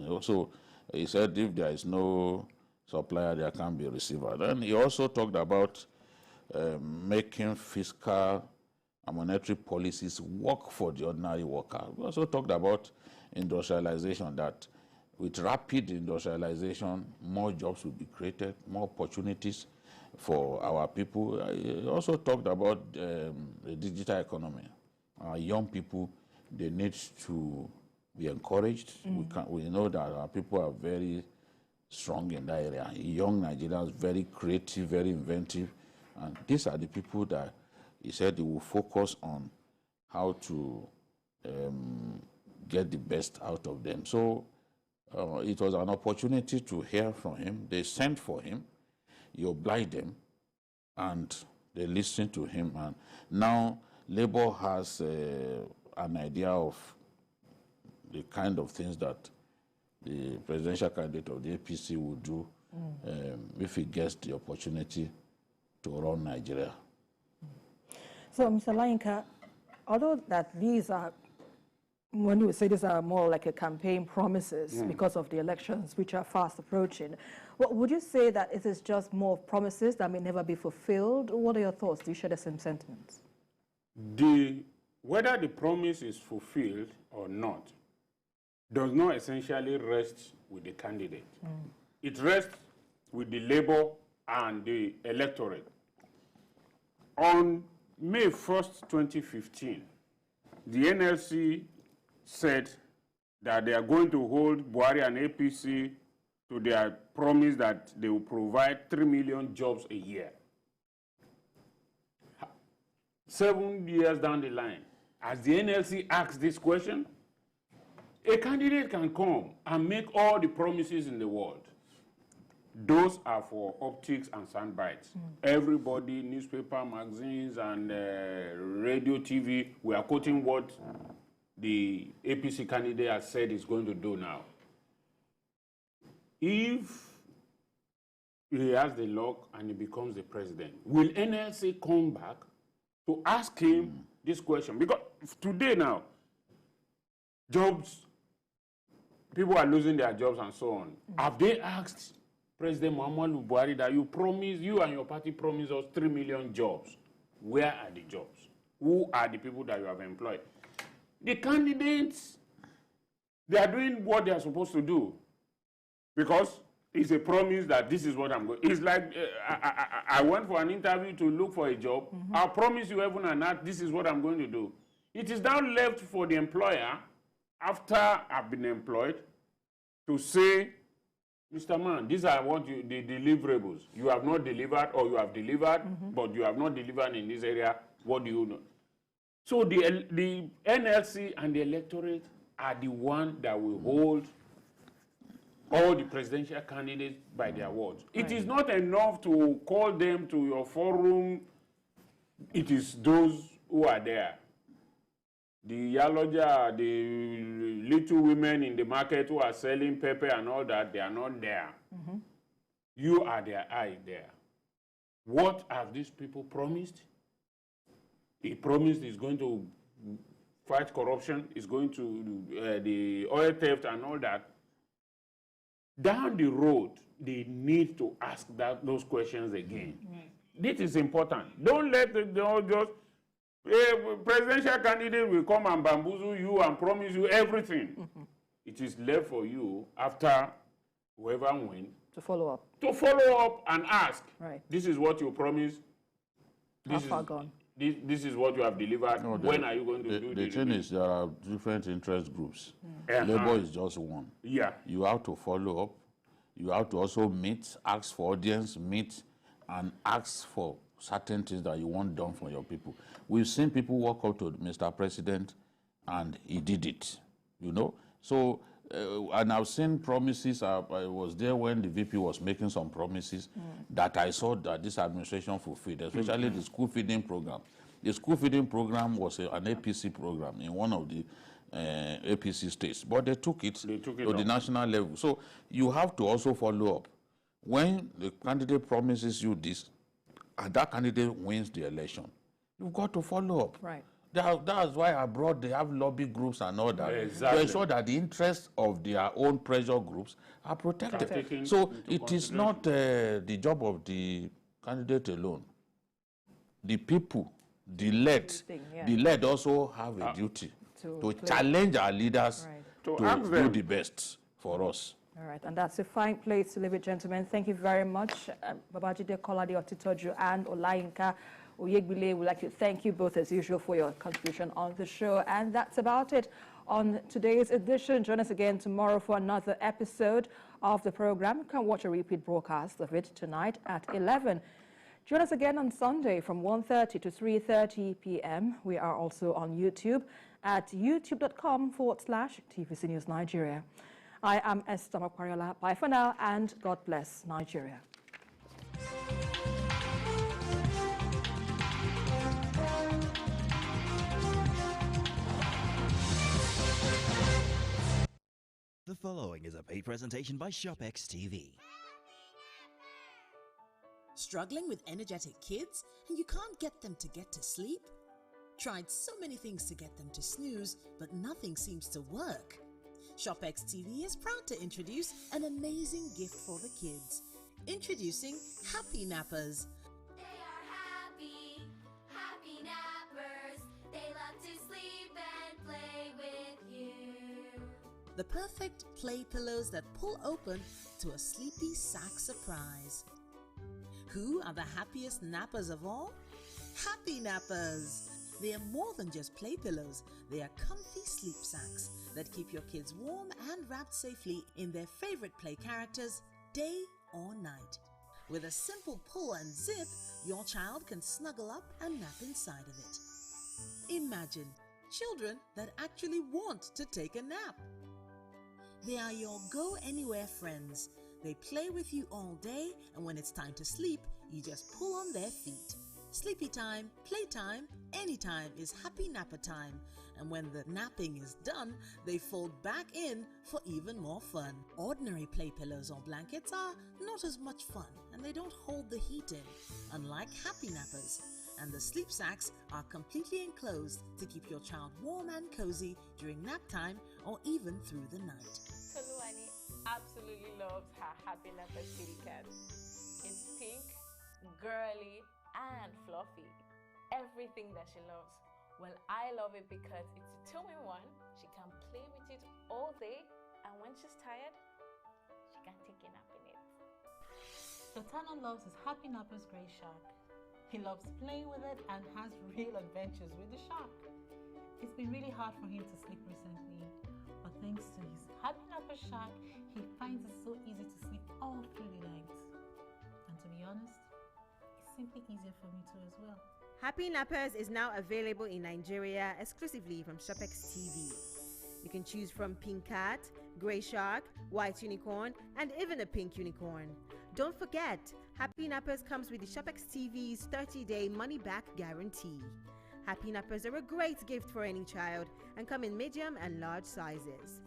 Also, he said if there is no supplier, there can't be a receiver. Then he also talked about making fiscal and monetary policies work for the ordinary worker. We also talked about industrialization, that with rapid industrialization, more jobs will be created, more opportunities for our people. He also talked about the digital economy. Our young people, they need to be encouraged. We know that our people are very strong in that area. Young Nigerians, very creative, very inventive. And these are the people that he said he will focus on how to get the best out of them. So it was an opportunity to hear from him. They sent for him. He obliged them, and they listened to him. And now Labour has an idea of the kind of things that the presidential candidate of the APC would do if he gets the opportunity to run Nigeria. So, Mr. Layinka, although that these are, when you say these are more like a campaign promises because of the elections which are fast approaching, what would you say that it is just more promises that may never be fulfilled? What are your thoughts? Do you share the same sentiments? Whether the promise is fulfilled or not does not essentially rest with the candidate. It rests with the Labour and the electorate. On May 1st, 2015, the NLC said that they are going to hold Buhari and APC to their promise that they will provide 3 million jobs a year. 7 years down the line, as the NLC asks this question, a candidate can come and make all the promises in the world. Those are for optics and sound bites. Everybody, newspaper, magazines, and radio, TV, we are quoting what the APC candidate has said he's going to do now. If he has the luck and he becomes the president, will NLC come back to ask him this question? Because today now, jobs, people are losing their jobs and so on. Have they asked President Muhammadu Buhari that you and your party promised us 3 million jobs? Where are the jobs? Who are the people that you have employed? The candidates, they are doing what they are supposed to do because it's a promise that this is what I'm going. It's like I went for an interview to look for a job. I promise you heaven and earth, this is what I'm going to do. It is now left for the employer, after I've been employed, to say, Mr. Man, these are what the deliverables. You have not delivered, or you have delivered, but you have not delivered in this area. What do you know? So the NLC and the electorate are the one that will hold all the presidential candidates by their words. It is not enough to call them to your forum. It is those who are there. The Yaloja, the little women in the market who are selling pepper and all that, they are not there. You are their eye there. What have these people promised? He promised he's going to fight corruption, he's going to the oil theft and all that. Down the road, they need to ask those questions again. This is important. Don't let it just, presidential candidate will come and bamboozle you and promise you everything. It is left for you after whoever wins to follow up. To follow up and ask. Right. This is what you promised. How far gone? This is what you have delivered. No, when are you going to do the thing is, there are different interest groups. Uh-huh. Labour is just one. Yeah. You have to follow up. You have to also meet, ask for audience, meet, and ask for certain things that you want done for your people. We've seen people walk up to Mr. President, and he did it. You know. So, and I've seen promises. I was there when the VP was making some promises that I saw that this administration fulfilled, especially the school feeding program. The school feeding program was an APC program in one of the APC states, but they took it to the national level. So you have to also follow up. When the candidate promises you this, and that candidate wins the election, you've got to follow up. Right. That's why abroad they have lobby groups and all that Exactly. to ensure that the interests of their own pressure groups are protected. So it is not the job of the candidate alone. The people, the led also have a duty to challenge our leaders to do the best for us. All right, and that's a fine place to leave it, gentlemen. Thank you very much, Babajide Kolade Otitoju and Olayinka Oyegbile. We'd like to thank you both, as usual, for your contribution on the show. And that's about it on today's edition. Join us again tomorrow for another episode of the program. You can watch a repeat broadcast of it tonight at 11. Join us again on Sunday from 1:30 to 3:30 p.m. We are also on YouTube at youtube.com/TVC News Nigeria. I am Esther Makwariola. Bye for now, and God bless Nigeria. The following is a paid presentation by ShopX TV. Struggling with energetic kids and you can't get them to get to sleep? Tried so many things to get them to snooze, but nothing seems to work. ShopX TV is proud to introduce an amazing gift for the kids. Introducing Happy Nappers. They are happy, happy nappers. They love to sleep and play with you. The perfect play pillows that pull open to a sleepy sack surprise. Who are the happiest nappers of all? Happy Nappers. They are more than just play pillows. They are comfy sleep sacks that keep your kids warm and wrapped safely in their favorite play characters, day or night. With a simple pull and zip, your child can snuggle up and nap inside of it. Imagine children that actually want to take a nap. They are your go-anywhere friends. They play with you all day, and when it's time to sleep, you just pull on their feet. Sleepy time, playtime, anytime is happy napper time. And when the napping is done, they fold back in for even more fun. Ordinary play pillows or blankets are not as much fun, and they don't hold the heat in, unlike happy nappers. And the sleep sacks are completely enclosed to keep your child warm and cozy during nap time or even through the night. Toluwani absolutely loves her Happy Napper kitty cat. It's pink, girly, and fluffy. Everything that she loves. Well, I love it because it's a 2-in-1. She can play with it all day, and when she's tired, she can take a nap in it. Sultana loves his Happy Nappers Grey Shark. He loves playing with it and has real adventures with the shark. It's been really hard for him to sleep recently, but thanks to his Happy Nappers Shark, he finds it so easy to sleep all through the night. And to be honest, it's simply easier for me too as well. Happy Nappers is now available in Nigeria exclusively from ShopX TV. You can choose from Pink Cat, Grey Shark, White Unicorn, and even a Pink Unicorn. Don't forget, Happy Nappers comes with the ShopX TV's 30-day money-back guarantee. Happy Nappers are a great gift for any child and come in medium and large sizes.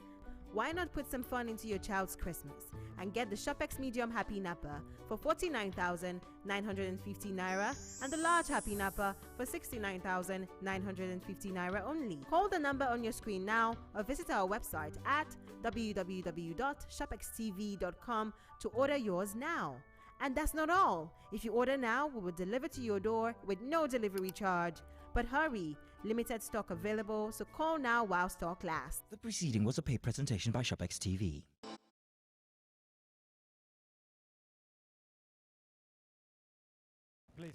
Why not put some fun into your child's Christmas and get the ShopX Medium Happy Napper for 49,950 Naira and the Large Happy Napper for 69,950 Naira only. Call the number on your screen now or visit our website at www.shopxtv.com to order yours now. And that's not all. If you order now, we will deliver to your door with no delivery charge. But hurry, limited stock available, so call now while stock lasts. The preceding was a paid presentation by ShopX TV. Please.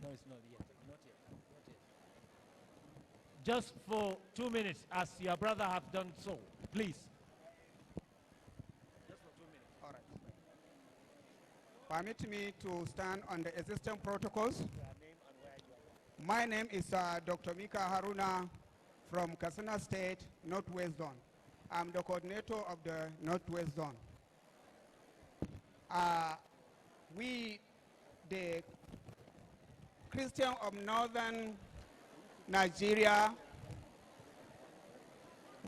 No, it's not yet. Not yet. Not yet. Just for 2 minutes, as your brother have done so, please. Just for 2 minutes. All right. Permit me to stand on the existing protocols. My name is Dr. Mika Haruna from Katsina State, Northwest Zone. I'm the coordinator of the Northwest Zone. We, the Christian of Northern Nigeria,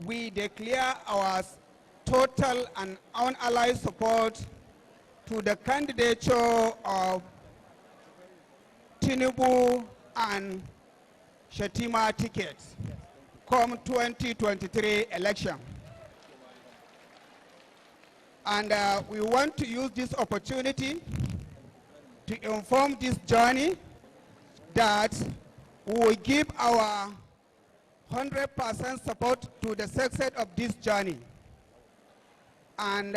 we declare our total and unallied support to the candidature of Tinubu and Shetima tickets come 2023 election. And we want to use this opportunity to inform this journey that we will give our 100% support to the success of this journey. And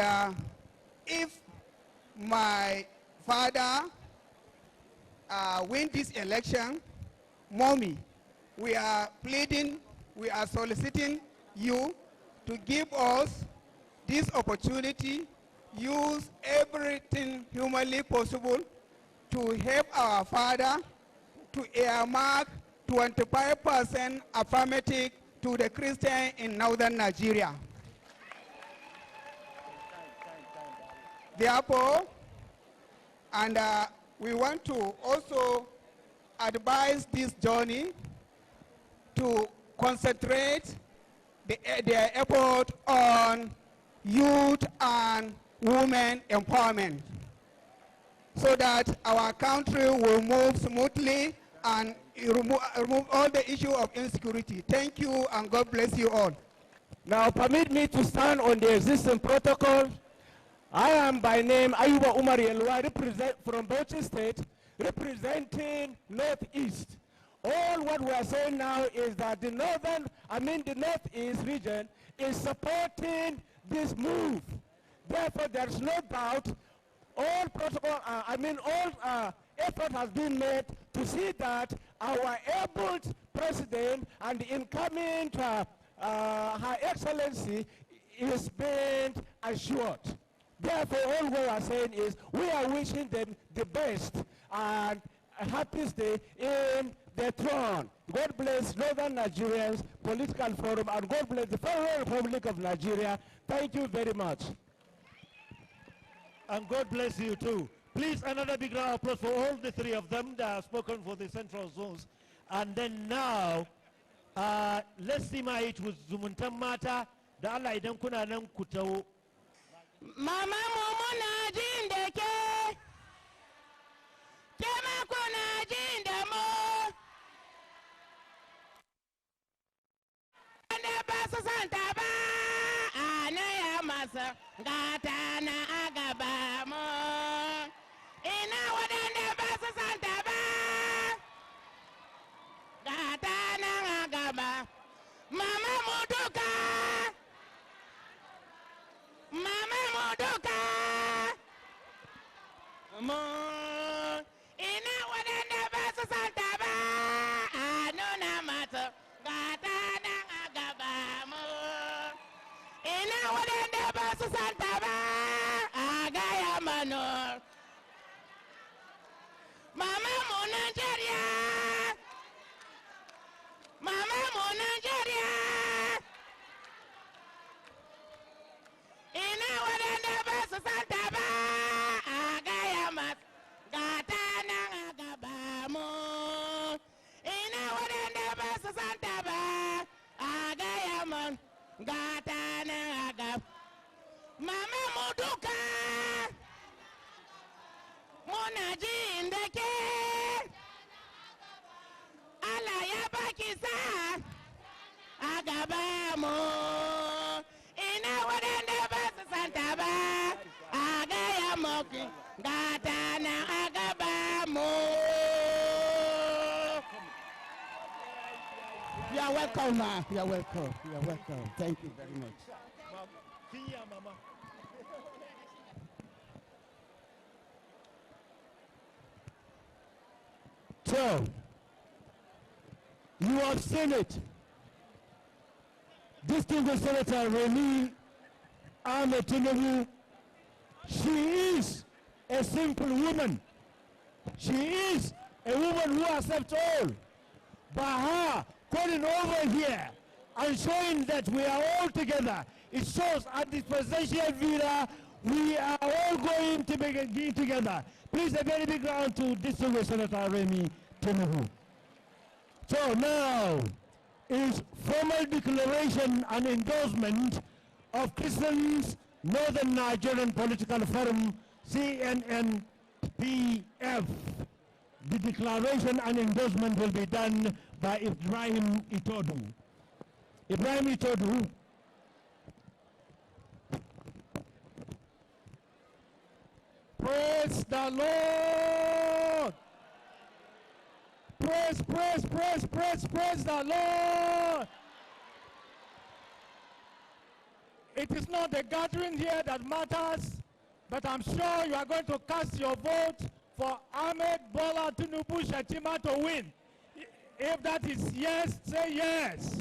if my father win this election, Mommy, we are pleading, we are soliciting you to give us this opportunity, use everything humanly possible to help our father to earmark 25% affirmative to the Christian in Northern Nigeria. Therefore, and we want to also advise this journey to concentrate their effort on youth and women empowerment so that our country will move smoothly and remove all the issue of insecurity. Thank you and God bless you all. Now permit me to stand on the existing protocol. I am by name Ayuba Umar Yelwa, from Bauchi State, representing Northeast. All what we are saying now is that the Northeast region is supporting this move. Therefore, there is no doubt. All protocol, all effort has been made to see that our able president and the incoming Her Excellency is being assured. Therefore, all we are saying is we are wishing them the best and a happy stay in the throne. God bless Northern Nigerians Political Forum, and God bless the Federal Republic of Nigeria. Thank you very much. And God bless you too. Please, another big round of applause for all the three of them that have spoken for the central zones. And then now, let's see my it with Zumuntan Mata, da Allah idan kuna nan ku taho. Mama muna jin da ke ma kuna jin da mu. Wanda ba su santa ba, ana ya masa gata na a gaba mu. Ina wadanda ba su santa ba, gata na a gaba. Mama mu duka. Mama Modoka, ina wadanda ba su santa ba, a nuna mata gata nan a gaba mu. Ina wadanda ba su santa ba, a gaya mano. Mama mu Nigeria, Mama mu Nigeria. Ina wadanda ba su santa ba, a gaya mas gata nan a gaba mu. Ina wadanda ba su santa ba, a ina jin da ke Allah ya baki sa a gaba mu ina waɗanda ba su santa ba a gaya muku gata na a gaba mu. You are welcome, ma. You are welcome. You are welcome. Thank you very much. So, you have seen it. Distinguished Senator Remy Ahmed Tinubu, she is a simple woman. She is a woman who accepts all. By her coming over here and showing that we are all together, it shows at this presidential villa we are all going to be together. Please, a very big round to distinguished Senator Remy Tinubu. So now is formal declaration and endorsement of Christians Northern Nigerian Political Forum, CNNPF. The declaration and endorsement will be done by Ibrahim Itodu. Ibrahim Itodu. Praise the Lord. Praise the Lord. It is not the gathering here that matters, but I'm sure you are going to cast your vote for Ahmed Bola Tinubu Shatima to win. If that is yes, say yes.